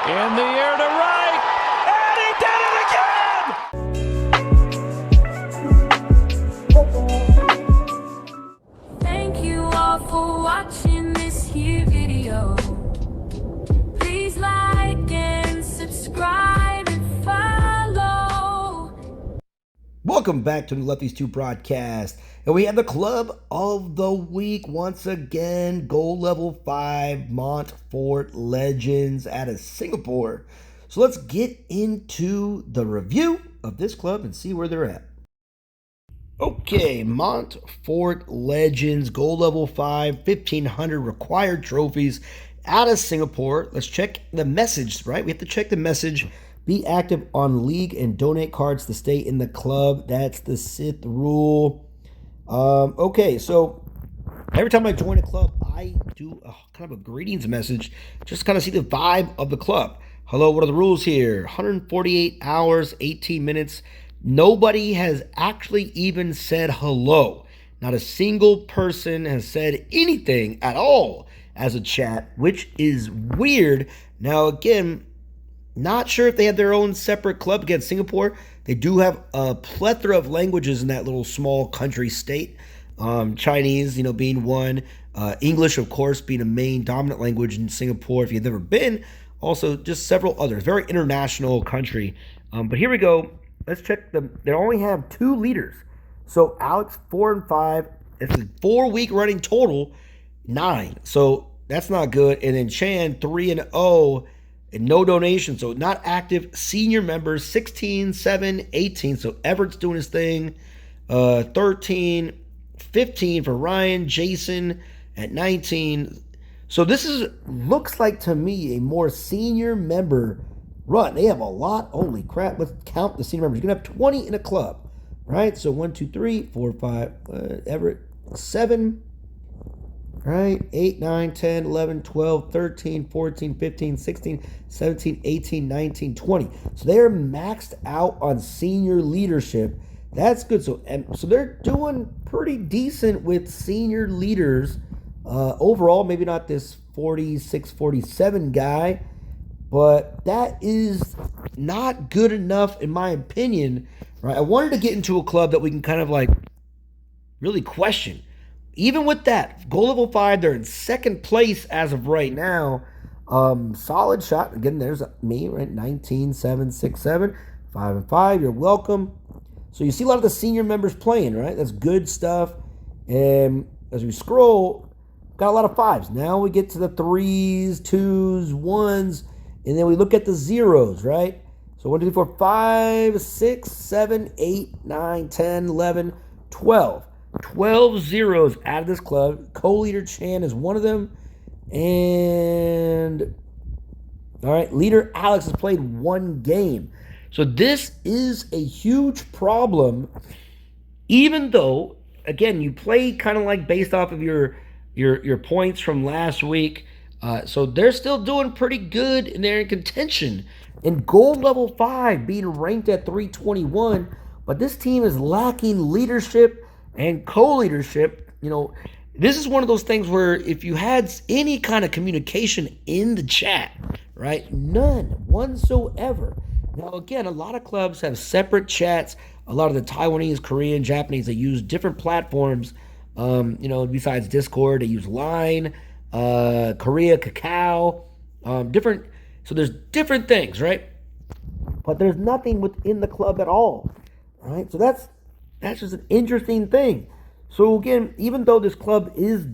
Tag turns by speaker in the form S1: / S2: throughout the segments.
S1: In the air to right, and he did it again!
S2: Thank you all for watching this here video. Please like and subscribe and follow.
S3: Welcome back to the Lefties 2 broadcast. And we have the club of the week once again. Gold level 5 MontFortLegends out of Singapore. So let's get into the review of this club and see where they're at. Okay, MontFortLegends, gold level 5, 1,500 required trophies out of Singapore. Let's check the message, right? We have to check the message. Be active on league and donate cards to stay in the club. That's the Sith rule. Okay, so every time I join a club, I do a kind of a greetings message. Just kind of see the vibe of the club. Hello, what are the rules here? 148 hours, 18 minutes. Nobody has actually even said hello. Not a single person has said anything at all as a chat, which is weird. Now, again, not sure if they have their own separate club against Singapore. They do have a plethora of languages in that little small country state. Chinese, being one. English, of course, being a main dominant language in Singapore. If you've never been, also just several others. Very international country. But here we go. Let's check them. They only have 2 leaders. So Alex 4 and 5. It's a 4-week running total 9. So that's not good. And then Chan 3 and 0. And no donation, so not active. Senior members 16, 7, 18. So Everett's doing his thing. 13, 15 for Ryan, Jason at 19. So this looks like to me a more senior member run. They have a lot. Holy crap! Let's count the senior members. You can have 20 in a club, right? So 1, 2, 3, 4, 5. Everett 7. Right, 8, 9, 10, 11, 12, 13, 14, 15, 16, 17, 18, 19, 20. So they're maxed out on senior leadership. That's good. So they're doing pretty decent with senior leaders. Overall, maybe not this 46, 47 guy, but that is not good enough in my opinion. Right? I wanted to get into a club that we can kind of like really question. Even with that, goal level 5, they're in second place as of right now. Solid shot. Again, there's me, right? 19, 7, 6, 7, 5 and 5. You're welcome. So you see a lot of the senior members playing, right? That's good stuff. And as we scroll, got a lot of 5s. Now we get to the 3s, 2s, 1s, and then we look at the 0s, right? So 1, 2, 3, 4, 5, 6, 7, 8, 9, 10, 11, 12. 12 zeros out of this club. Co-leader Chan is one of them. And, all right, leader Alex has played 1 game. So this is a huge problem, even though, again, you play kind of like based off of your points from last week. So they're still doing pretty good, and they're in contention. In gold level 5, being ranked at 321. But this team is lacking leadership and co-leadership. This is one of those things where if you had any kind of communication in the chat, right? None whatsoever. Now, again, a lot of clubs have separate chats. A lot of the Taiwanese, Korean, Japanese, they use different platforms. Besides Discord, they use Line, Korea, Kakao, different. So there's different things, right? But there's nothing within the club at all, right? So that's just an interesting thing. So again, even though this club is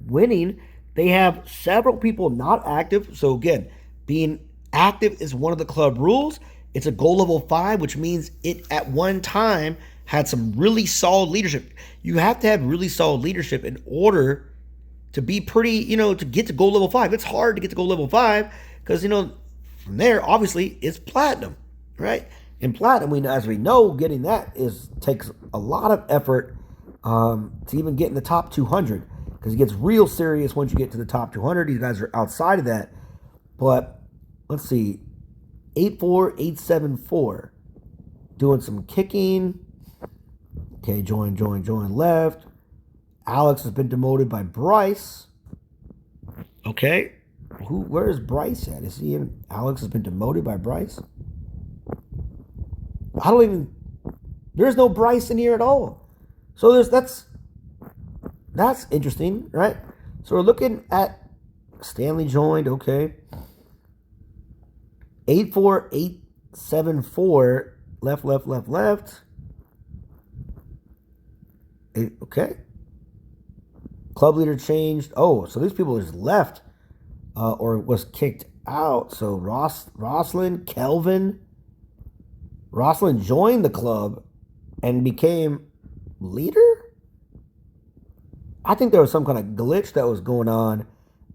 S3: winning, they have several people not active. So again, being active is one of the club rules. It's a goal level 5, which means it at one time had some really solid leadership. You have to have really solid leadership in order to be pretty, to get to goal level 5. It's hard to get to goal level 5 because, from there, obviously, it's platinum, right? In platinum, as we know, getting that takes a lot of effort to even get in the top 200 because it gets real serious once you get to the top 200. These guys are outside of that. But let's see, 84874, doing some kicking. Okay, join left. Alex has been demoted by Bryce. Okay, Where is Bryce at? Is he in? Alex has been demoted by Bryce. There's no Bryce in here at all. So that's interesting, right? So we're looking at Stanley joined, okay. 84874 left. Okay. Club leader changed. Oh, so these people just left or was kicked out. So Rosalind joined the club and became leader? I think there was some kind of glitch that was going on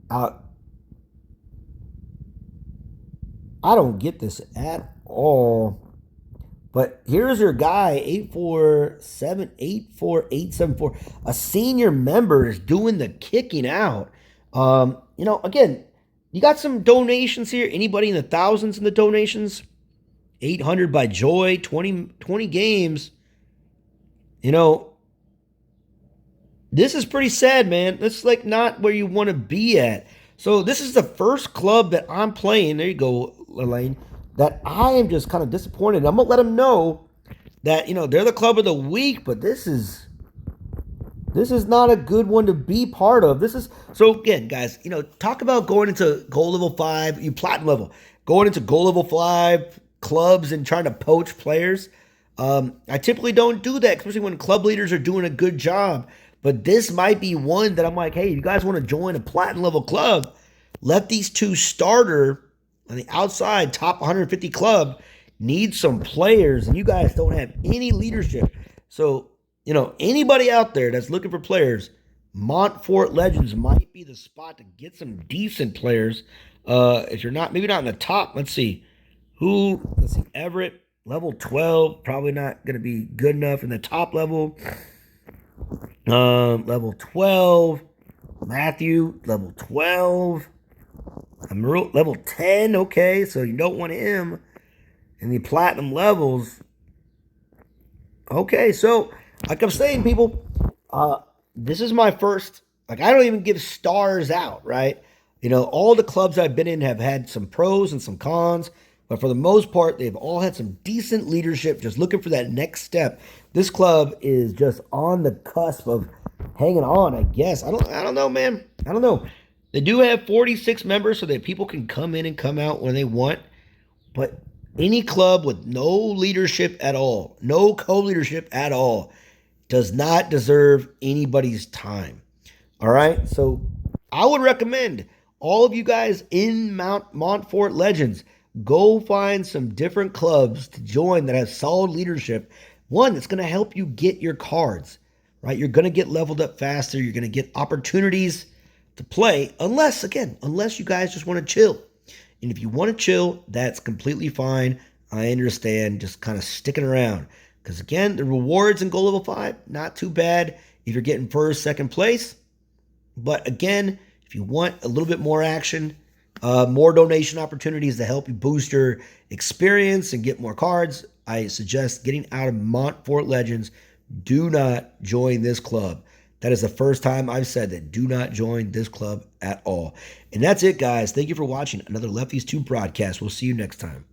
S3: out. I don't get this at all. But here's your guy, 8484874. A senior member is doing the kicking out. Again, you got some donations here. Anybody in the thousands in the donations? 800 by Joy, 20 games. This is pretty sad, man. This is like not where you want to be at. So this is the first club that I'm playing. There you go, Elaine. That I am just kind of disappointed. I'm going to let them know that, they're the club of the week, but this is not a good one to be part of. So again, guys, talk about going into gold level 5, you platinum level, going into gold level 5 clubs and trying to poach players. I typically don't do that, especially when club leaders are doing a good job. But this might be one that I'm like, hey, you guys want to join a platinum level club? Let these two starter on the outside top 150 club need some players, and you guys don't have any leadership. So, anybody out there that's looking for players, MontFortLegends might be the spot to get some decent players. If you're maybe not in the top, let's see, Everett, level 12, probably not going to be good enough in the top level. Level 12, Matthew, level 12. I'm level 10, okay, so you don't want him in the platinum levels. Okay, so like I'm saying, people, this is my first, I don't even give stars out, right? All the clubs I've been in have had some pros and some cons, but for the most part, they've all had some decent leadership, just looking for that next step. This club is just on the cusp of hanging on, I guess. I don't know, man. I don't know. They do have 46 members so that people can come in and come out when they want. But any club with no leadership at all, no co-leadership at all, does not deserve anybody's time. All right? So I would recommend all of you guys in MontFortLegends, go find some different clubs to join that have solid leadership. One that's going to help you get your cards, right? You're going to get leveled up faster. You're going to get opportunities to play, unless you guys just want to chill. And if you want to chill, that's completely fine. I understand just kind of sticking around. Because again, the rewards in gold level 5, not too bad if you're getting first, second place. But again, if you want a little bit more action, more donation opportunities to help you boost your experience and get more cards, I suggest getting out of MontFortLegends. Do not join this club. That is the first time I've said that. Do not join this club at all. And that's it, guys. Thank you for watching another Lefties 2 broadcast. We'll see you next time.